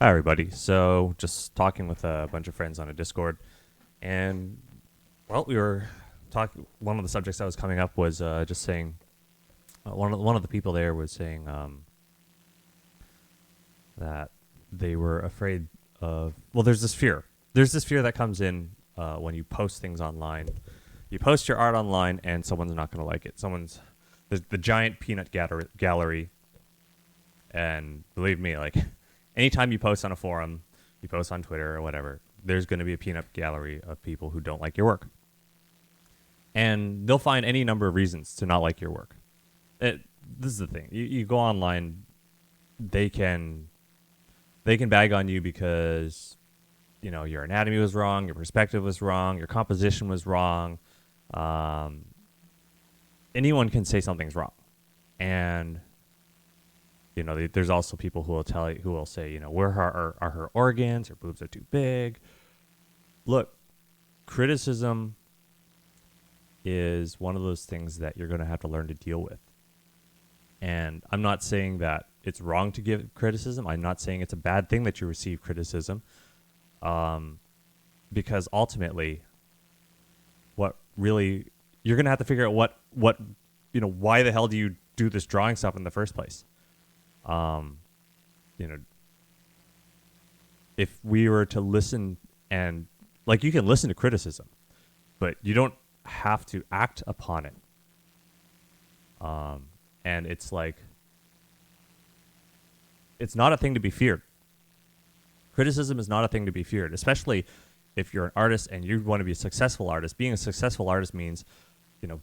Hi, everybody. So, just talking with a bunch of friends on a Discord, and well, we were talking. One of the subjects that was coming up was just saying one of the people there was saying that they were afraid of. Well, there's this fear. There's this fear that comes in when you post things online. You post your art online, and someone's not going to like it. There's the giant peanut gallery, and believe me, like anytime you post on a forum, you post on Twitter or whatever, there's going to be a peanut gallery of people who don't like your work. And they'll find any number of reasons to not like your work. This is the thing. You go online, they can bag on you because your anatomy was wrong, your perspective was wrong, your composition was wrong. Um, Anyone can say something's wrong, and there's also people who will say, where are her organs? Her boobs are too big. Look, criticism is one of those things that you're going to have to learn to deal with. And I'm not saying that it's wrong to give criticism. I'm not saying it's a bad thing that you receive criticism, because ultimately, what really you're going to have to figure out what why the hell do you do this drawing stuff in the first place? um, you know, if we were to listen and like you can listen to criticism, but you don't have to act upon it. And it's like, it's not a thing to be feared. Criticism is not a thing to be feared, especially if you're an artist and you want to be a successful artist. Being a successful artist means,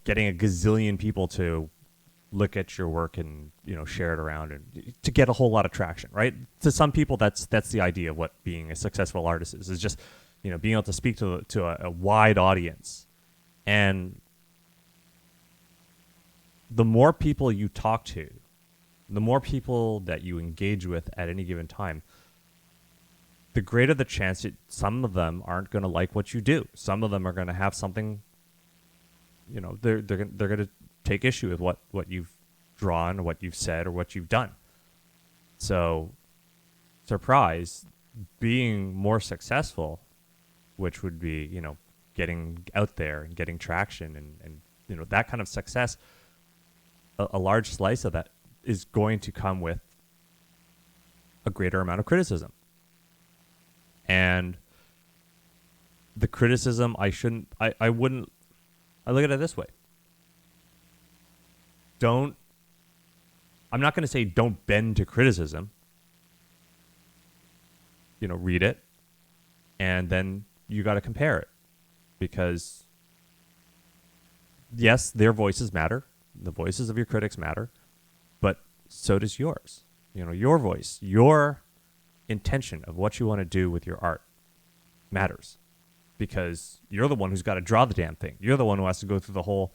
getting a gazillion people to look at your work and share it around and to get a whole lot of traction, right? To some people, that's the idea of what being a successful artist is just being able to speak to a wide audience. And the more people you talk to, the more people that you engage with at any given time, the greater the chance that some of them aren't going to like what you do. Some of them are going to have something, they're going to take issue with what you've drawn or what you've said or what you've done. So, surprise, being more successful, which would be, getting out there and getting traction and that kind of success, a large slice of that is going to come with a greater amount of criticism. And the criticism, I look at it this way. I'm not going to say don't bend to criticism. Read it, and then you got to compare it. Because, yes, their voices matter. The voices of your critics matter. But so does yours. Your voice, your intention of what you want to do with your art matters. Because you're the one who's got to draw the damn thing. You're the one who has to go through the whole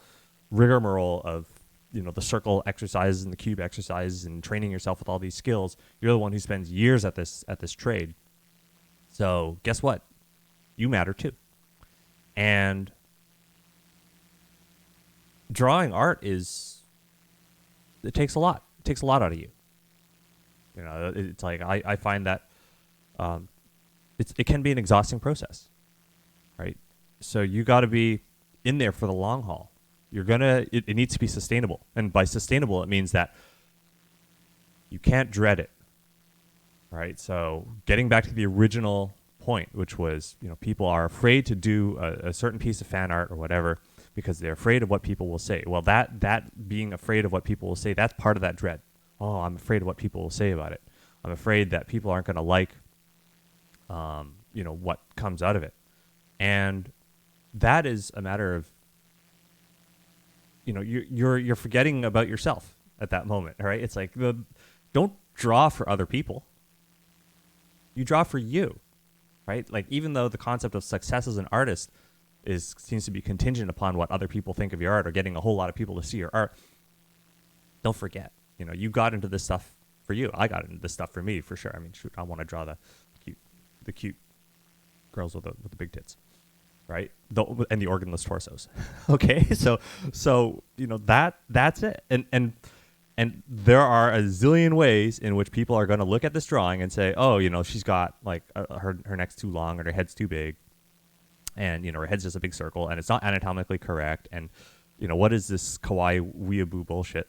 rigmarole of the circle exercises and the cube exercises and training yourself with all these skills. You're the one who spends years at this trade. So guess what? You matter too. And drawing art it takes a lot. It takes a lot out of you. It's like I find that it can be an exhausting process, right? So you got to be in there for the long haul. It needs to be sustainable. And by sustainable, it means that you can't dread it, right? So getting back to the original point, which was, people are afraid to do a certain piece of fan art or whatever because they're afraid of what people will say. Well, that being afraid of what people will say, that's part of that dread. Oh, I'm afraid of what people will say about it. I'm afraid that people aren't going to like, what comes out of it. And that is a matter of, you're forgetting about yourself at that moment, right? It's like, don't draw for other people. You draw for you, right? Like, even though the concept of success as an artist seems to be contingent upon what other people think of your art or getting a whole lot of people to see your art, don't forget, you got into this stuff for you. I got into this stuff for me, for sure. I mean, shoot, I want to draw the cute girls with the big tits, right? And the organless torsos. Okay, so that's it. And And there are a zillion ways in which people are going to look at this drawing and say, oh, she's got like her neck's too long or her head's too big, and her head's just a big circle and it's not anatomically correct, and what is this kawaii weeaboo bullshit?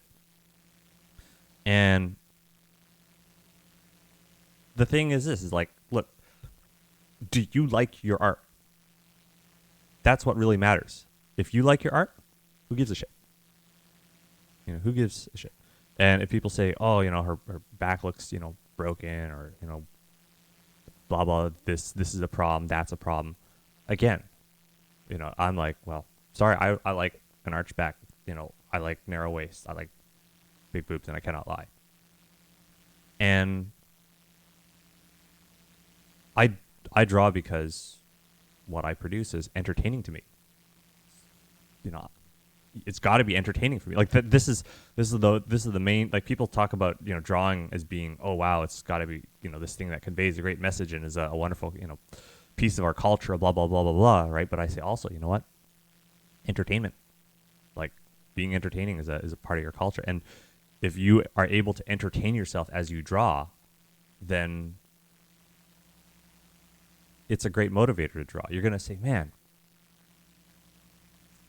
And the thing is, this is like, look, do you like your art? That's what really matters. If you like your art, who gives a shit? Who gives a shit? And if people say, oh, her back looks, broken, or, blah, blah, this is a problem, that's a problem. Again, I'm like, well, sorry, I like an arched back. I like narrow waist. I like big boobs, and I cannot lie. And I draw because what I produce is entertaining to me. It's got to be entertaining for me. Like this is the main, like, people talk about drawing as being, oh wow, it's got to be this thing that conveys a great message and is a wonderful piece of our culture, blah blah blah blah blah, right? But I say also, what, entertainment, like being entertaining is a part of your culture, and if you are able to entertain yourself as you draw, then it's a great motivator to draw. You're gonna say, man,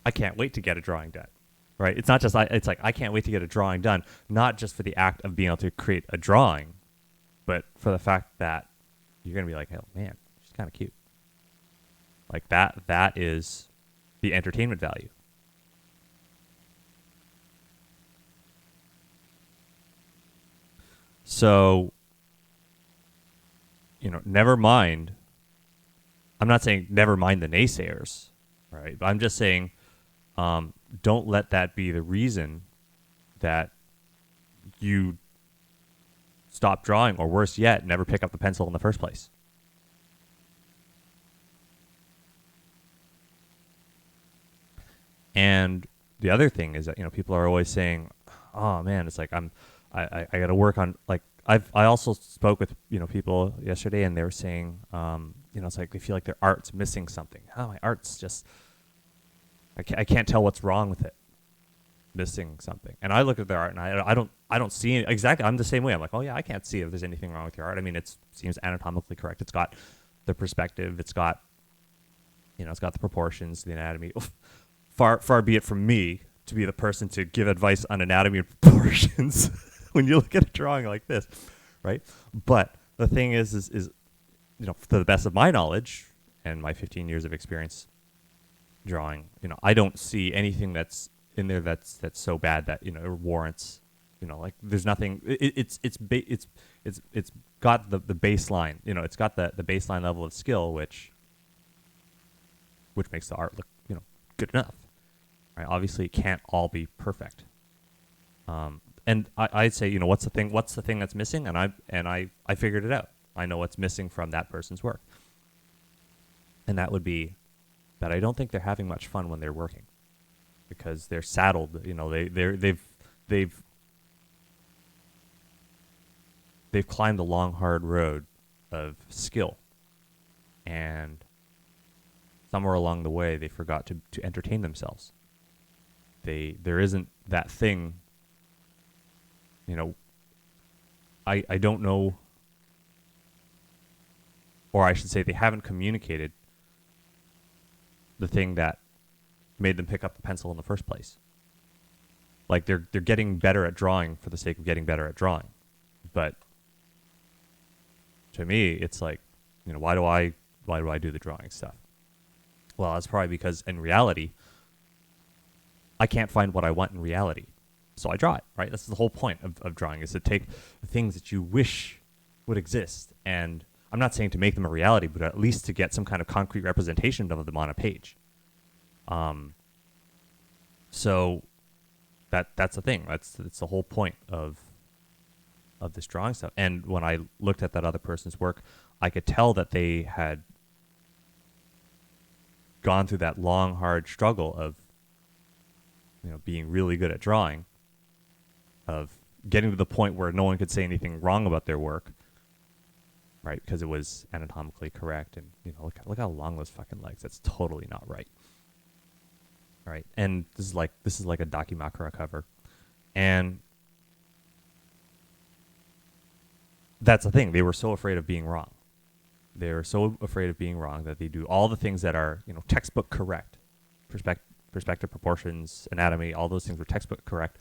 I can't wait to get a drawing done, right? It's not just it's like I can't wait to get a drawing done, not just for the act of being able to create a drawing, but for the fact that you're gonna be like, oh man, she's kind of cute. Like that is the entertainment value. So, never mind. I'm not saying never mind the naysayers, right? But I'm just saying, don't let that be the reason that you stop drawing, or worse yet, never pick up the pencil in the first place. And the other thing is that people are always saying, "Oh man, it's like I got to work on, like, I also spoke with people yesterday, and they were saying it's like they feel like their art's missing something. Oh, my art's just I can't tell what's wrong with it, missing something. And I look at their art and I don't see any, exactly. I'm the same way. I'm like, oh yeah, I can't see if there's anything wrong with your art. I mean, it seems anatomically correct. It's got the perspective. It's got it's got the proportions, the anatomy. Far be it from me to be the person to give advice on anatomy and proportions when you look at a drawing like this, right? But the thing is to the best of my knowledge and my 15 years of experience drawing, I don't see anything that's in there that's so bad that it warrants, like, there's nothing. It's got the baseline, it's got the baseline level of skill, which makes the art look good enough. Right? Obviously, it can't all be perfect. And I'd say, what's the thing? What's the thing that's missing? And I figured it out. I know what's missing from that person's work, and that would be that I don't think they're having much fun when they're working, because they're saddled. They've climbed a long, hard road of skill, and somewhere along the way they forgot to entertain themselves. There isn't that thing. I don't know, or I should say they haven't communicated the thing that made them pick up the pencil in the first place. Like, they're getting better at drawing for the sake of getting better at drawing. But to me, it's like, why do I do the drawing stuff? Well, that's probably because in reality, I can't find what I want in reality. So I draw it, right? That's the whole point of drawing, is to take the things that you wish would exist. And I'm not saying to make them a reality, but at least to get some kind of concrete representation of them on a page. So that's the thing. That's the whole point of this drawing stuff. And when I looked at that other person's work, I could tell that they had gone through that long, hard struggle of being really good at drawing, of getting to the point where no one could say anything wrong about their work, right? Because it was anatomically correct, and look how long those fucking legs. That's totally not right. Right, and this is like a Dakimakura cover, and that's the thing. They were so afraid of being wrong. They were so afraid of being wrong that they do all the things that are, textbook correct. Perspective, proportions, anatomy, all those things were textbook correct.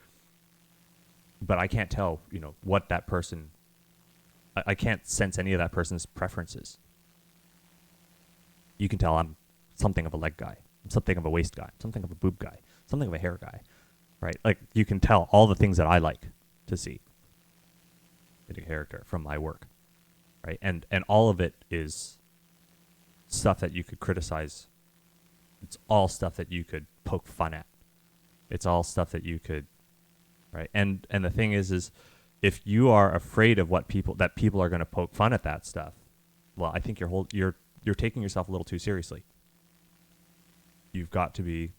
But I can't tell, what that person, I can't sense any of that person's preferences. You can tell I'm something of a leg guy. I'm something of a waist guy. I'm something of a boob guy. Something of a hair guy, right? Like, you can tell all the things that I like to see in a character from my work, right? And all of it is stuff that you could criticize. It's all stuff that you could poke fun at. It's all stuff that you could, right? And the thing is if you are afraid of what people are going to poke fun at that stuff, well, I think you're taking yourself a little too seriously. You've got to be.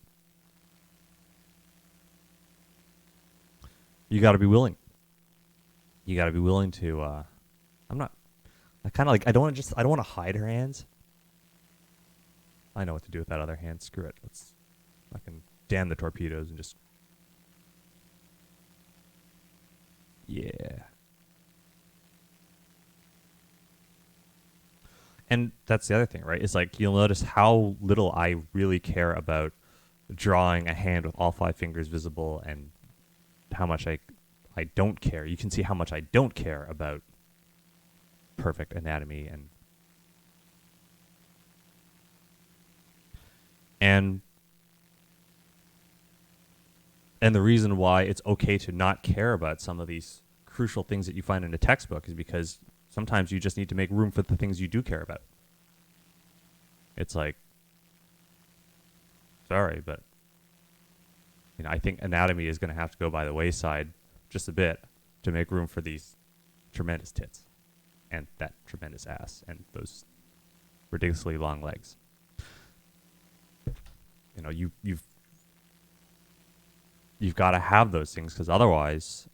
You got to be willing. You got to be willing to. I'm not. I kind of like. I don't want to hide her hands. I know what to do with that other hand. Screw it. Let's fucking damn the torpedoes and just. Yeah. And that's the other thing, right? It's like you'll notice how little I really care about drawing a hand with all 5 fingers visible, and how much I don't care. You can see how much I don't care about perfect anatomy and the reason why it's okay to not care about some of these crucial things that you find in a textbook is because sometimes you just need to make room for the things you do care about. It's like, sorry, but I think anatomy is going to have to go by the wayside just a bit to make room for these tremendous tits and that tremendous ass and those ridiculously long legs. You've got to have those things, because otherwise,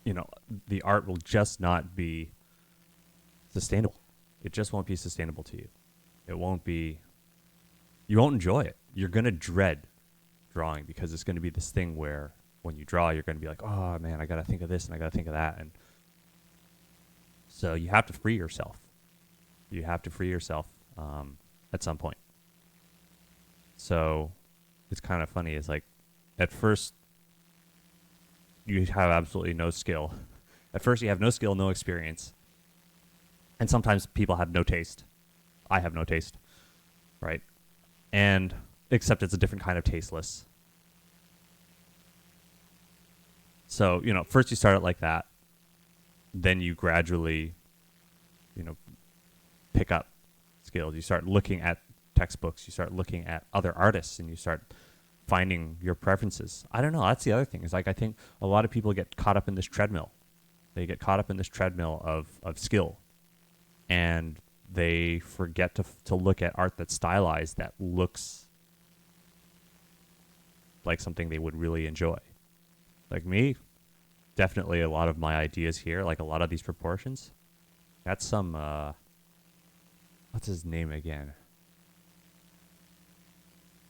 the art will just not be sustainable. It just won't be sustainable to you. It won't be. You won't enjoy it. You're gonna dread drawing, because it's going to be this thing where when you draw, you're going to be like, oh man, I got to think of this and I got to think of that. And so you have to free yourself. You have to free yourself at some point. So it's kind of funny. It's like, at first, you have absolutely no skill. At first, you have no skill, no experience. And sometimes people have no taste. I have no taste, right? And except it's a different kind of tasteless. So, first you start it like that. Then you gradually, pick up skills. You start looking at textbooks. You start looking at other artists, and you start finding your preferences. I don't know. That's the other thing. Is like, I think a lot of people get caught up in this treadmill. They get caught up in this treadmill of skill. And they forget to look at art that's stylized, that looks like something they would really enjoy. Like me, definitely a lot of my ideas here, like a lot of these proportions, that's some, what's his name again?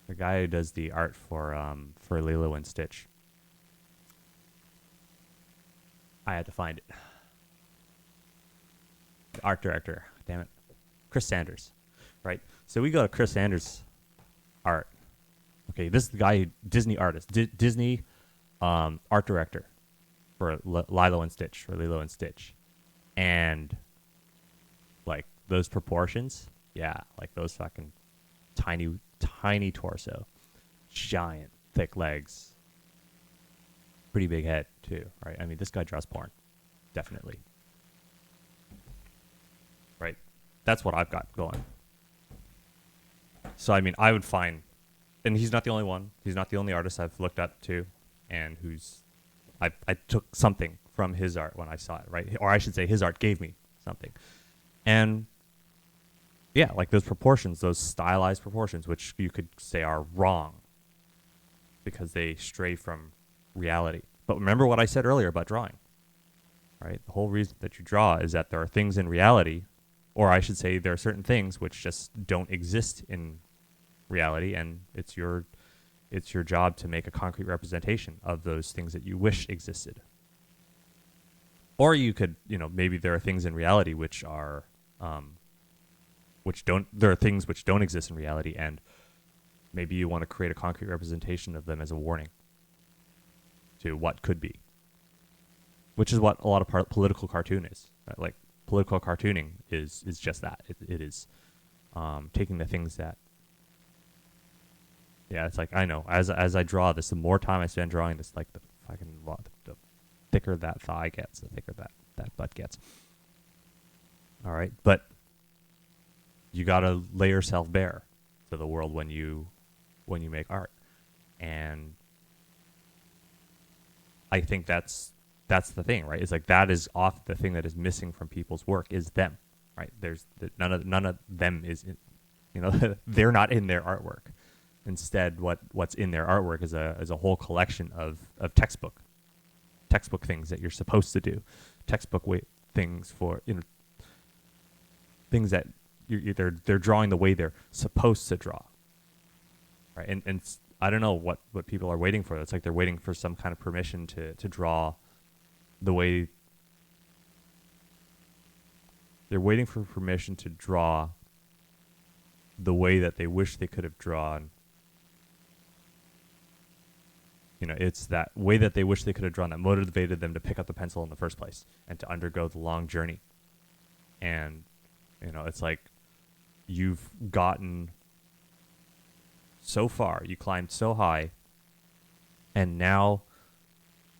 The guy who does the art for Lilo and Stitch. I had to find it. The art director, damn it. Chris Sanders, right? So we go to Chris Sanders' art. Okay, this is the guy, Disney artist, Disney art director for Lilo and Stitch. And, like, those proportions, yeah, like those fucking tiny torso, giant, thick legs, pretty big head, too, right? I mean, this guy draws porn, definitely. Right? That's what I've got going. So, I mean, I would find, and he's not the only one. He's not the only artist I've looked up to, and I took something from his art when I saw it, right? Or I should say, his art gave me something. And yeah, like those proportions, those stylized proportions, which you could say are wrong because they stray from reality. But remember what I said earlier about drawing, right? The whole reason that you draw is that there are things in reality, or I should say there are certain things which just don't exist in reality, and it's your job to make a concrete representation of those things that you wish existed. Or you could, maybe there are things in reality which are, there are things which don't exist in reality, and maybe you want to create a concrete representation of them as a warning to what could be, which is what a lot of political cartoon is. Right? Like political cartooning is just that. It is taking the things that, yeah, it's like, I know, as I draw this, the more time I spend drawing this, like the thicker that thigh gets, the thicker that butt gets. All right, but you gotta lay yourself bare to the world when you make art, and I think that's the thing, right? It's like that is often the thing that is missing from people's work is them, right? There's none of them is, they're not in their artwork. Instead, what's in their artwork is a whole collection of textbook things that you're supposed to do, textbook things for things that they're drawing the way they're supposed to draw, right? And I don't know what people are waiting for. It's like they're waiting for some kind of permission to draw the way. They're waiting for permission to draw the way that they wish they could have drawn. It's that way that they wish they could have drawn that motivated them to pick up the pencil in the first place and to undergo the long journey. And, it's like you've gotten so far, you climbed so high, and now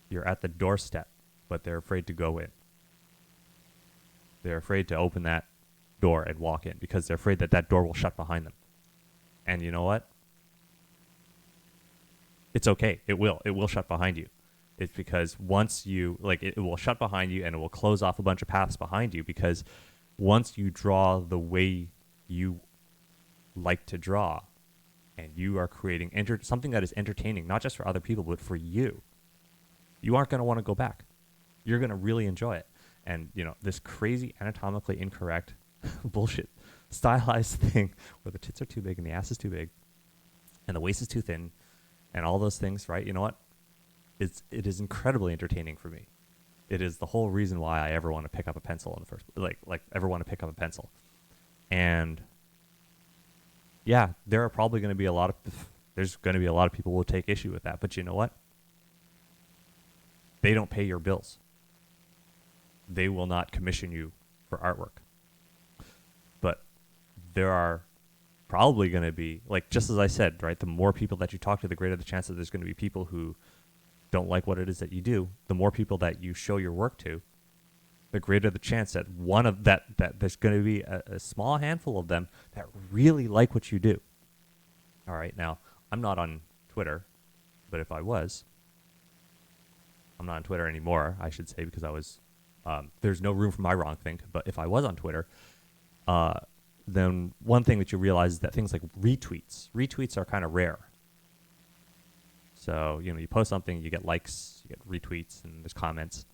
you're at the doorstep, but they're afraid to go in. They're afraid to open that door and walk in because they're afraid that that door will shut behind them. And you know what? It's okay. It will shut behind you. It's because once you, it will shut behind you and it will close off a bunch of paths behind you, because once you draw the way you like to draw and you are creating something that is entertaining, not just for other people, but for you, you aren't going to want to go back. You're going to really enjoy it. And, this crazy anatomically incorrect bullshit stylized thing where the tits are too big and the ass is too big and the waist is too thin and all those things, right? You know what? It is incredibly entertaining for me. It is the whole reason why I ever want to pick up a pencil in the first, ever want to pick up a pencil. And yeah, there are probably going to be there's going to be a lot of people who will take issue with that. But you know what? They don't pay your bills. They will not commission you for artwork. But there are probably going to be, just as I said, right, the more people that you talk to, the greater the chance that there's going to be people who don't like what it is that you do. The more people that you show your work to, the greater the chance that that there's going to be a small handful of them that really like what you do. All right, now, I'm not on Twitter, but if I was, I'm not on Twitter anymore, I should say, because I was, there's no room for my wrong think, but if I was on Twitter, then one thing that you realize is that things like retweets are kind of rare. So, you post something, you get likes, you get retweets, and there's comments.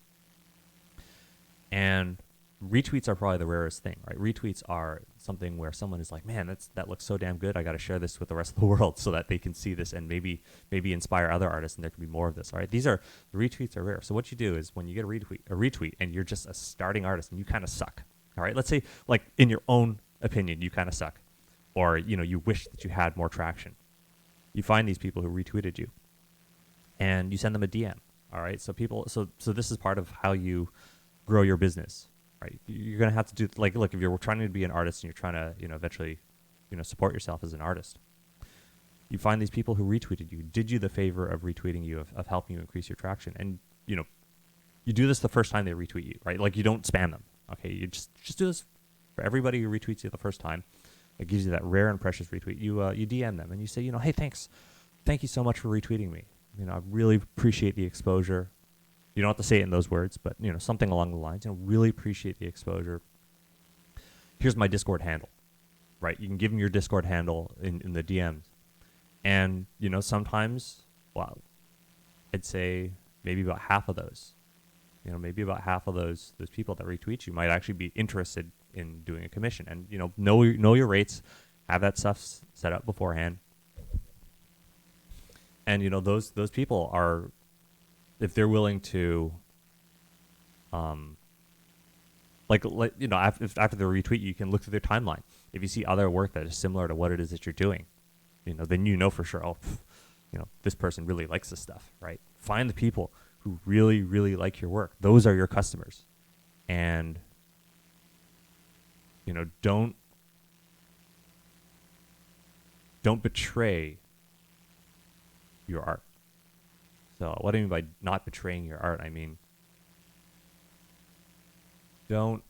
And retweets are probably the rarest thing, right? Retweets are something where someone is like, man, that looks so damn good. I got to share this with the rest of the world so that they can see this and maybe inspire other artists and there can be more of this, all right? Retweets are rare. So what you do is when you get a retweet and you're just a starting artist and you kind of suck, all right? Let's say, in your own opinion, you kind of suck, or, you wish that you had more traction. You find these people who retweeted you and you send them a DM, all right? So this is part of how you grow your business, right? You're going to have to do, look, if you're trying to be an artist and you're trying to, eventually, support yourself as an artist, you find these people who retweeted you, did you the favor of retweeting you, of helping you increase your traction. And, you do this the first time they retweet you, right? You don't spam them, okay? You just do this for everybody who retweets you the first time. It gives you that rare and precious retweet. You DM them and you say, hey, thanks. Thank you so much for retweeting me. I really appreciate the exposure. You don't have to say it in those words, but, something along the lines. Really appreciate the exposure. Here's my Discord handle, right? You can give them your Discord handle in the DMs. And, sometimes, well, I'd say maybe about half of those, those people that retweet you might actually be interested in doing a commission. And, know your rates, have that stuff set up beforehand. And, those people are, if they're willing to Like you know, after the retweet, you can look through their timeline. If you see other work that is similar to what it is that you're doing, you know, then you know for sure, oh, you know, this person really likes this stuff, right? Find the people who really, really like your work. Those are your customers. And, you know, don't betray your art. So what I mean by not betraying your art, I mean, don't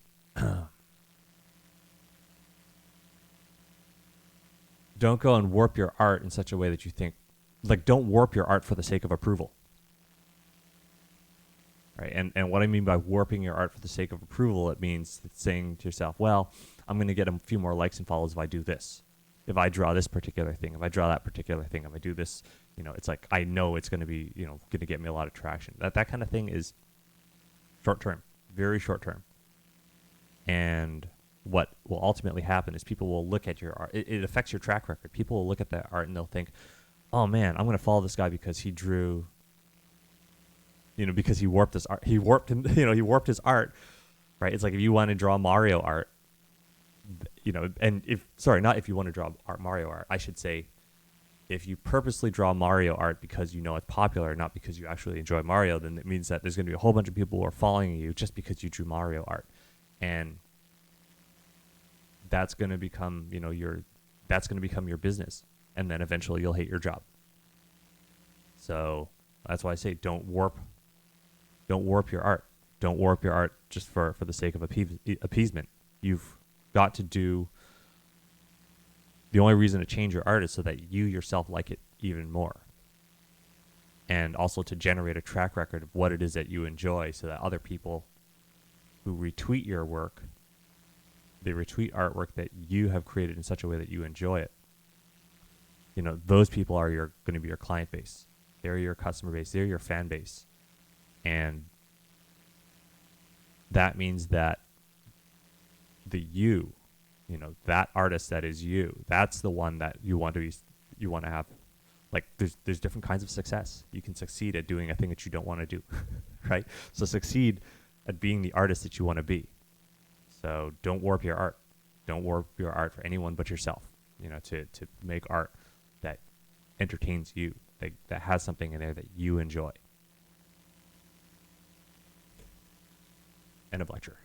don't go and warp your art in such a way that you think, like, don't warp your art for the sake of approval. Right? And what I mean by warping your art for the sake of approval, it means saying to yourself, well, I'm going to get a few more likes and follows if I do this. If I draw this particular thing, if I draw that particular thing, if I do this, you know, it's like I know it's going to be, you know, going to get me a lot of traction. That kind of thing is short term, very short term. And what will ultimately happen is people will look at your art. It affects your track record. People will look at that art and they'll think, oh man, I'm going to follow this guy because he drew, you know, because he warped his art. He warped him, you know, he warped his art, right? It's like if you want to draw Mario art, you know, and if, sorry, not if you want to draw Mario art, I should say, if you purposely draw Mario art because you know it's popular, not because you actually enjoy Mario, then it means that there's going to be a whole bunch of people who are following you just because you drew Mario art. And that's going to become, you know, that's going to become your business. And then eventually you'll hate your job. So that's why I say don't warp your art. Don't warp your art just for the sake of appeasement. You've got to do, the only reason to change your art is so that you yourself like it even more. And also to generate a track record of what it is that you enjoy so that other people who retweet your work, they retweet artwork that you have created in such a way that you enjoy it. You know, those people are going to be your client base. They're your customer base. They're your fan base. And that means that you know, that artist that is you, that's the one that you want to have. Like there's different kinds of success. You can succeed at doing a thing that you don't want to do, right? So succeed at being the artist that you want to be. So don't warp your art. Don't warp your art for anyone but yourself, you know, to make art that entertains you, that has something in there that you enjoy. End of lecture.